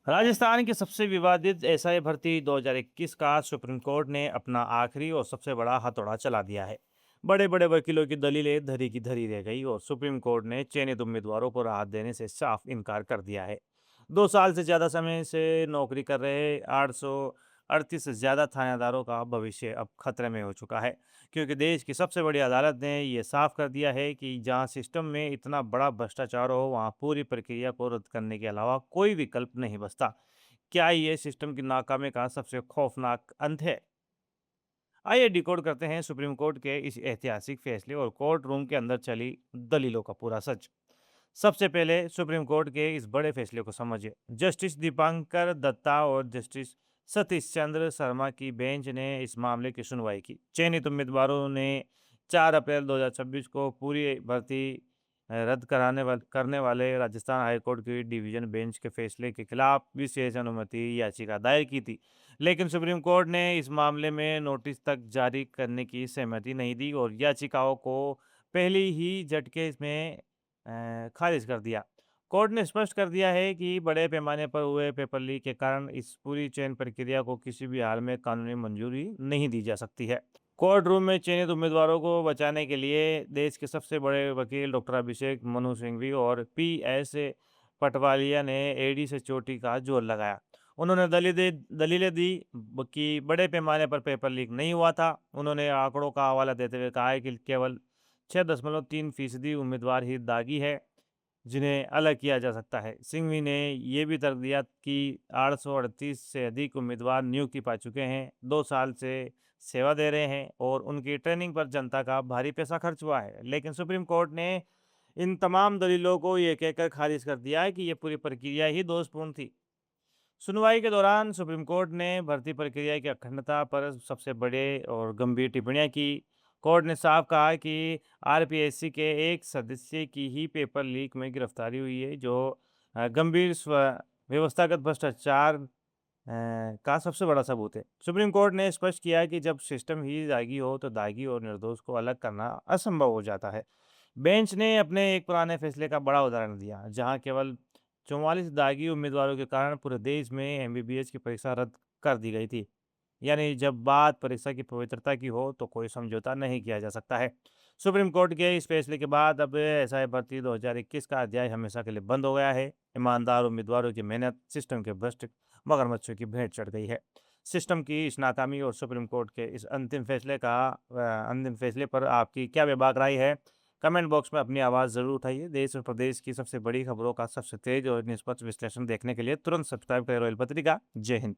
राजस्थान की सबसे विवादित एसआई भर्ती 2021 का सुप्रीम कोर्ट ने अपना आखिरी और सबसे बड़ा हथौड़ा चला दिया है। बड़े बड़े वकीलों की दलीलें धरी की धरी रह गई और सुप्रीम कोर्ट ने चयनित उम्मीदवारों को राहत देने से साफ इनकार कर दिया है। 2 साल से ज्यादा समय से नौकरी कर रहे 838 से ज्यादा थानेदारों का भविष्य अब खतरे में हो चुका है, क्योंकि देश की सबसे बड़ी अदालत ने यह साफ कर दिया है कि जहां सिस्टम में इतना बड़ा भ्रष्टाचार हो, वहां पूरी प्रक्रिया को रद्द करने के अलावा कोई विकल्प नहीं बचता। क्या ये सिस्टम की नाकामी का सबसे खौफनाक अंत है? आइए डिकोड करते हैं सुप्रीम कोर्ट के इस ऐतिहासिक फैसले और कोर्ट रूम के अंदर चली दलीलों का पूरा सच। सबसे पहले सुप्रीम कोर्ट के इस बड़े फैसले को समझिए। जस्टिस दीपांकर दत्ता और जस्टिस सतीश चंद्र शर्मा की बेंच ने इस मामले की सुनवाई की। चयनित उम्मीदवारों ने 4 अप्रैल 2026 को पूरी भर्ती रद्द करने वाले राजस्थान हाईकोर्ट की डिवीजन बेंच के फैसले के खिलाफ विशेष अनुमति याचिका दायर की थी। लेकिन सुप्रीम कोर्ट ने इस मामले में नोटिस तक जारी करने की सहमति नहीं दी और याचिकाओं को पहले ही झटके में खारिज कर दिया। कोर्ट ने स्पष्ट कर दिया है कि बड़े पैमाने पर हुए पेपर लीक के कारण इस पूरी चयन प्रक्रिया को किसी भी हाल में कानूनी मंजूरी नहीं दी जा सकती है। कोर्ट रूम में चयनित उम्मीदवारों को बचाने के लिए देश के सबसे बड़े वकील डॉक्टर अभिषेक मनु सिंघवी और पी.एस. पटवालिया ने एड़ी से चोटी का जोर लगाया। उन्होंने दलीलें दी कि बड़े पैमाने पर पेपर लीक नहीं हुआ था। उन्होंने आंकड़ों का हवाला देते हुए कहा है कि केवल 6.3% उम्मीदवार ही दागी है जिन्हें अलग किया जा सकता है। सिंघवी ने यह भी तर्क दिया कि 838 से अधिक उम्मीदवार नियुक्ति पा चुके हैं, 2 साल से सेवा दे रहे हैं और उनकी ट्रेनिंग पर जनता का भारी पैसा खर्च हुआ है। लेकिन सुप्रीम कोर्ट ने इन तमाम दलीलों को ये कहकर खारिज कर दिया है कि यह पूरी प्रक्रिया ही दोषपूर्ण थी। सुनवाई के दौरान सुप्रीम कोर्ट ने भर्ती प्रक्रिया की अखंडता पर सबसे बड़े और गंभीर टिप्पणियां की। कोर्ट ने साफ कहा कि आरपीएससी के एक सदस्य की ही पेपर लीक में गिरफ्तारी हुई है, जो गंभीर व्यवस्थागत भ्रष्टाचार का सबसे बड़ा सबूत है। सुप्रीम कोर्ट ने स्पष्ट किया है कि जब सिस्टम ही दागी हो तो दागी और निर्दोष को अलग करना असंभव हो जाता है। बेंच ने अपने एक पुराने फैसले का बड़ा उदाहरण दिया, जहां केवल 44 दागी उम्मीदवारों के कारण पूरे देश में एमबीबीएस की परीक्षा रद्द कर दी गई थी। यानी जब बात परीक्षा की पवित्रता की हो तो कोई समझौता नहीं किया जा सकता है। सुप्रीम कोर्ट के इस फैसले के बाद अब एसआई भर्ती 2021 का अध्याय हमेशा के लिए बंद हो गया है। ईमानदार उम्मीदवारों की मेहनत सिस्टम के भ्रष्ट मगरमच्छों की भेंट चढ़ गई है। सिस्टम की इस नाकामी और सुप्रीम कोर्ट के इस अंतिम फैसले पर आपकी क्या बेबाक राय है? कमेंट बॉक्स में अपनी आवाज़ ज़रूर उठाइए। देश और प्रदेश की सबसे बड़ी खबरों का सबसे तेज और निष्पक्ष विश्लेषण देखने के लिए तुरंत सब्सक्राइब करें रॉयल पत्रिका। जय हिंद।